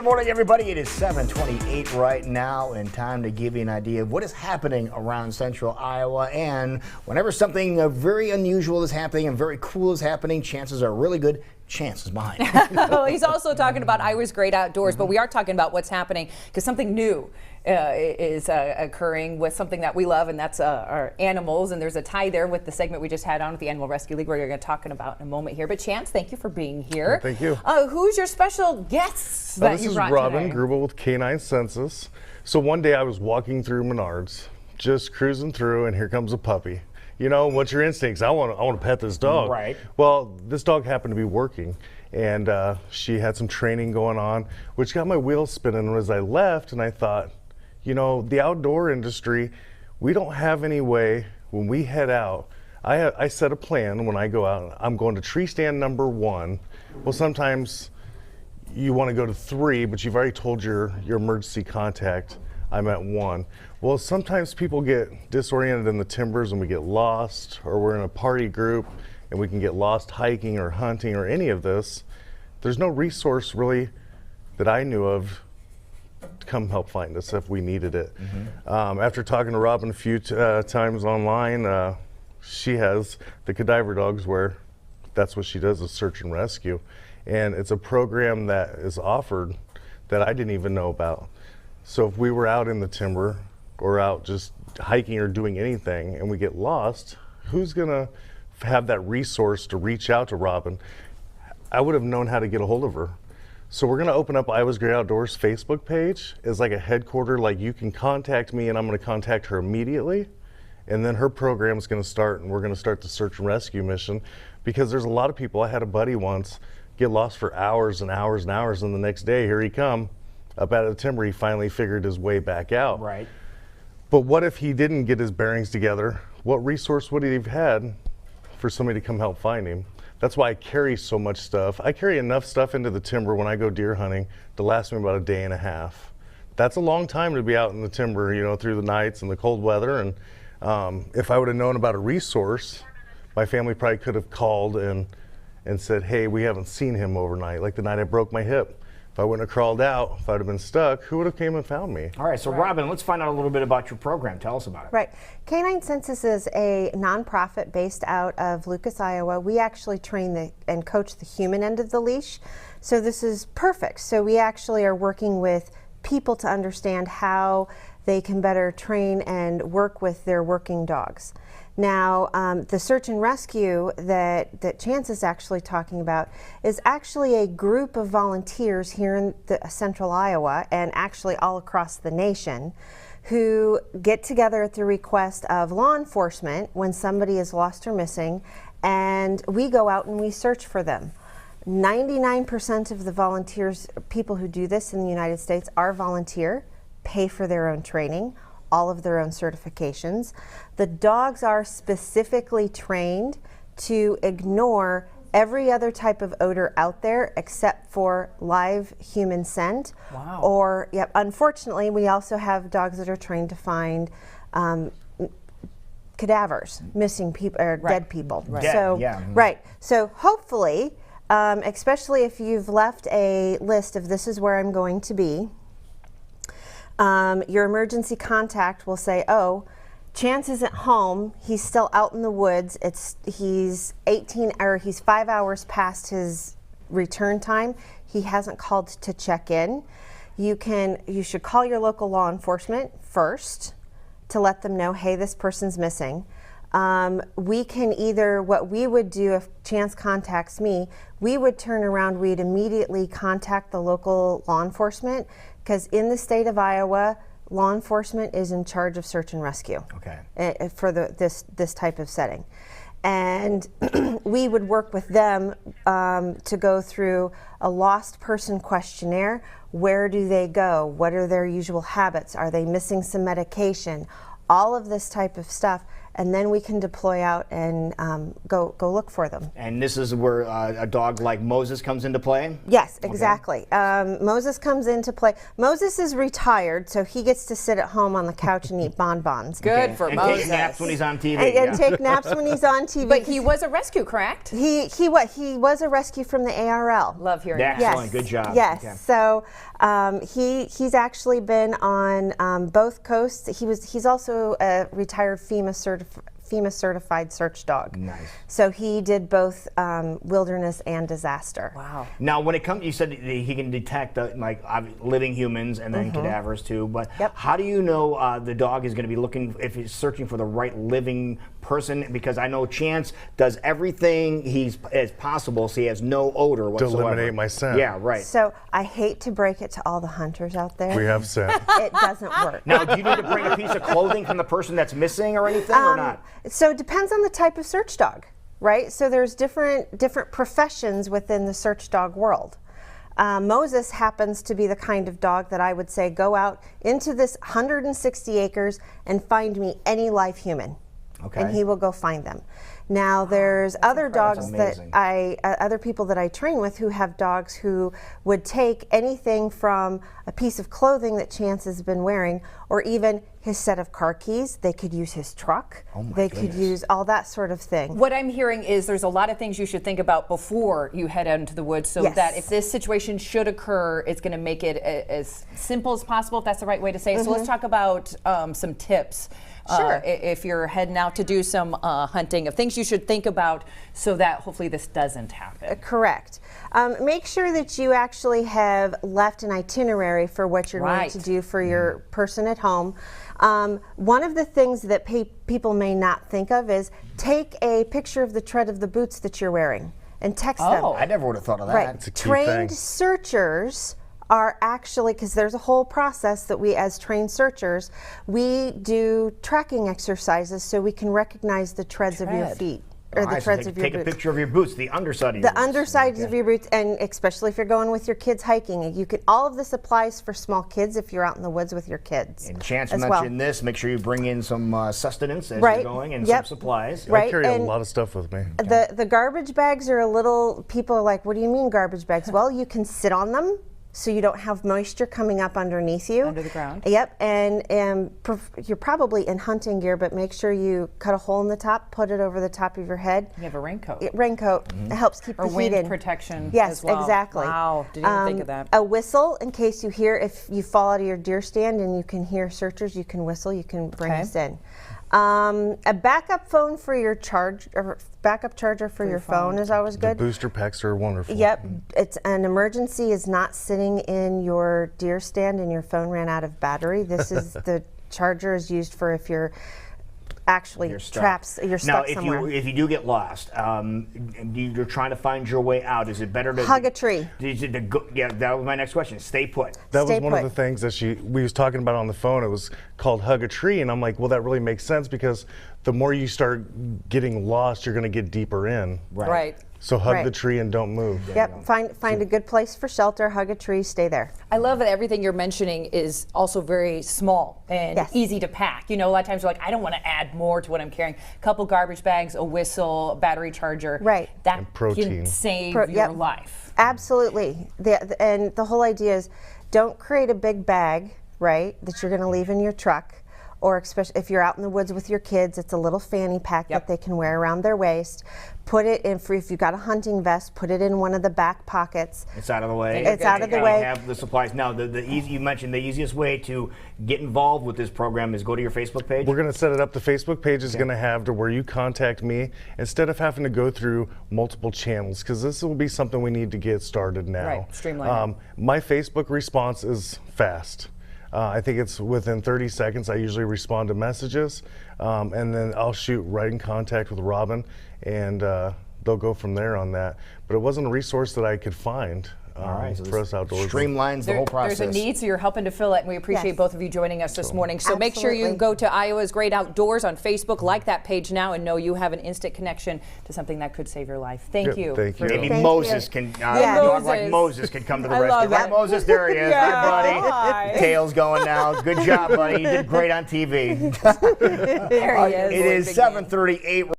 Good morning, everybody. It is 7:28 right now, and time to give you an idea of what is happening around central Iowa. And whenever something very unusual is happening and very cool is happening, chances are really good. Chances behind it. Well, he's also talking about Iowa's great outdoors, but we are talking about what's happening because something new is occurring with something that we love, and that's our animals. And there's a tie there with the segment we just had on with the Animal Rescue League, where you're going to talk about in a moment here. But Chance, thank you for being here. Thank you. Who's your special guests that you brought today? This is Robin today? Greubel with Canine Census. So one day I was walking through Menards, just cruising through, and here comes a puppy. You know, what's your instincts? I want to pet this dog. Right. Well, this dog happened to be working, and she had some training going on, which got my wheels spinning as I left, and I thought, you know, the outdoor industry, we don't have any way when we head out. I set a plan when I go out. I'm going to tree stand number 1. Well, sometimes you want to go to 3, but you've already told your emergency contact I'm at 1. Well, sometimes people get disoriented in the timbers and we get lost, or we're in a party group and we can get lost hiking or hunting or any of this. There's no resource really that I knew of to come help find us if we needed it. After talking to Robin a few times online, she has the cadaver dogs, where that's what she does, is search and rescue. And it's a program that is offered that I didn't even know about. So if we were out in the timber or out just hiking or doing anything and we get lost, who's gonna have that resource to reach out to Robin? I would have known how to get a hold of her. So we're gonna open up Iowa's Great Outdoors Facebook page as like a headquarter, like you can contact me and I'm gonna contact her immediately. And then her program is gonna start, and we're gonna start the search and rescue mission, because there's a lot of people. I had a buddy once get lost for hours and hours and hours, and the next day, here he come. Up out of the timber, he finally figured his way back out. Right. But what if he didn't get his bearings together? What resource would he have had for somebody to come help find him? That's why I carry so much stuff. I carry enough stuff into the timber when I go deer hunting to last me about a day and a half. That's a long time to be out in the timber, you know, through the nights and the cold weather. And if I would have known about a resource, my family probably could have called and said, hey, we haven't seen him overnight, like the night I broke my hip. If I wouldn't have crawled out, if I'd have been stuck, who would have came and found me? All right, so Robin, let's find out a little bit about your program. Tell us about it. Right. Canine Census is a nonprofit based out of Lucas, Iowa. We actually train and coach the human end of the leash. So this is perfect. So we actually are working with people to understand how they can better train and work with their working dogs. Now, the search and rescue that Chance is actually talking about is actually a group of volunteers here in central Iowa, and actually all across the nation, who get together at the request of law enforcement when somebody is lost or missing, and we go out and we search for them. 99% of the volunteers, people who do this in the United States, are volunteer, pay for their own training, all of their own certifications. The dogs are specifically trained to ignore every other type of odor out there except for live human scent. Wow. Or, yep, unfortunately, we also have dogs that are trained to find cadavers, missing people, or dead people. Right. So, Yeah. right. So hopefully, especially if you've left a list of this is where I'm going to be, your emergency contact will say, oh, Chance isn't home, he's still out in the woods, he's 5 hours past his return time, he hasn't called to check in. You should call your local law enforcement first to let them know, hey, this person's missing. We can either, what we would do if Chance contacts me, we would turn around, we'd immediately contact the local law enforcement, because in the state of Iowa, law enforcement is in charge of search and rescue. Okay. For this type of setting. And we would work with them to go through a lost person questionnaire. Where do they go? What are their usual habits? Are they missing some medication? All of this type of stuff. and then we can deploy out and go look for them. And this is where a dog like Moses comes into play? Yes, exactly. Moses comes into play. Moses is retired, so he gets to sit at home on the couch and eat bonbons. Good for and Moses. take naps when he's on TV. And take naps when he's on TV. But he was a rescue, correct? He was a rescue from the ARL. Love hearing that. Excellent, good job. Yes. Okay. So he's actually been on both coasts. He's also a retired FEMA certified search dog. Nice. So he did both wilderness and disaster. Wow. Now, when it comes, you said that he can detect living humans and then cadavers too. But how do you know the dog is going to be looking, if he's searching for the right living person? Because I know Chance does everything as possible, so he has no odor whatsoever. To eliminate my scent. Yeah, right. So I hate to break it to all the hunters out there. We have scent. It doesn't work. Now, do you need to bring a piece of clothing from the person that's missing or anything, or not? So it depends on the type of search dog, right? So there's different professions within the search dog world. Moses happens to be the kind of dog that I would say go out into this 160 acres and find me any live human. Okay. And he will go find them. Now there's other dogs that other people that I train with who have dogs who would take anything from a piece of clothing that Chance has been wearing, or even his set of car keys. They could use his truck. They could use all that sort of thing. What I'm hearing is there's a lot of things you should think about before you head out into the woods, so that if this situation should occur, it's going to make it as simple as possible, if that's the right way to say it. So let's talk about some tips. Sure. If you're heading out to do some hunting, of things you should think about so that hopefully this doesn't happen. Correct. Make sure that you actually have left an itinerary for what you're going to do for your person at home. One of the things that people may not think of is take a picture of the tread of the boots that you're wearing and text them. I never would have thought of that. Right. It's a key Trained thing. searchers are actually, because there's a whole process that we as trained searchers, we do tracking exercises so we can recognize the treads of your feet. Or the treads of your boots. Take a picture of your boots, the underside of your boots. The undersides of your boots, and especially if you're going with your kids hiking. You can. All of this applies for small kids if you're out in the woods with your kids. And Chance as mentioned this. Make sure you bring in some sustenance as Right. you're going, and Yep. some supplies. I carry a lot of stuff with me. The garbage bags are a little. People are like, "What do you mean garbage bags?" Well, you can sit on them, so you don't have moisture coming up underneath you. Under the ground. Yep, and you're probably in hunting gear, but make sure you cut a hole in the top, put it over the top of your head. You have a raincoat. Raincoat. It helps keep Or the wind heat in. protection Yes, as well. exactly. Wow, didn't even think of that. A whistle in case you hear, if you fall out of your deer stand and you can hear searchers, you can whistle, you can bring us in. A backup phone for your backup charger for your phone is always The good. booster packs are wonderful. Yep, it's an emergency is not sitting in your deer stand and your phone ran out of battery. This is the charger is used for if you're actually you're stuck somewhere. Now, if you do get lost, you're trying to find your way out. Is it better to hug a tree? Yeah, that was my next question. Stay put. That Stay was one of put. the things that we was talking about on the phone. It was called Hug a Tree, and I'm like, well, that really makes sense because the more you start getting lost, you're going to get deeper in. Right. So hug the Right. tree and don't move. Yep, find a good place for shelter, hug a tree, stay there. I love that everything you're mentioning is also very small and Yes. easy to pack. You know, a lot of times you're like, I don't want to add more to what I'm carrying. A couple garbage bags, a whistle, a battery charger. Right. That And protein. can save Yep. your life. Absolutely. And the whole idea is don't create a big bag, right, that you're going to leave in your truck. Or especially if you're out in the woods with your kids, it's a little fanny pack that they can wear around their waist. Put it in, if you've got a hunting vest, put it in one of the back pockets. It's out of the way. It's out of the way. Have the supplies. Now, you mentioned the easiest way to get involved with this program is go to your Facebook page. We're going to set it up. The Facebook page is going to have to where you contact me instead of having to go through multiple channels, because this will be something we need to get started now. Right, streamline it. My Facebook response is fast. I think it's within 30 seconds. I usually respond to messages, and then I'll shoot right in contact with Robin, and they'll go from there on that. But it wasn't a resource that I could find All right, so for us outdoors. streamlines the whole process. There's a need, so you're helping to fill it, and we appreciate Yes. both of you joining us this morning. So make sure you Absolutely. go to Iowa's Great Outdoors on Facebook, like that page now, and know you have an instant connection to something that could save your life. Thank Yep, you. thank you. Maybe Thank Moses you. can Yeah. talk like Moses. Moses can come to the I rescue. love Right, it. Moses? There he is. Yeah. Hi, buddy. Hi. Tail's going now. Good job, buddy. You did great on TV. There he is. It is Big man. 7:38.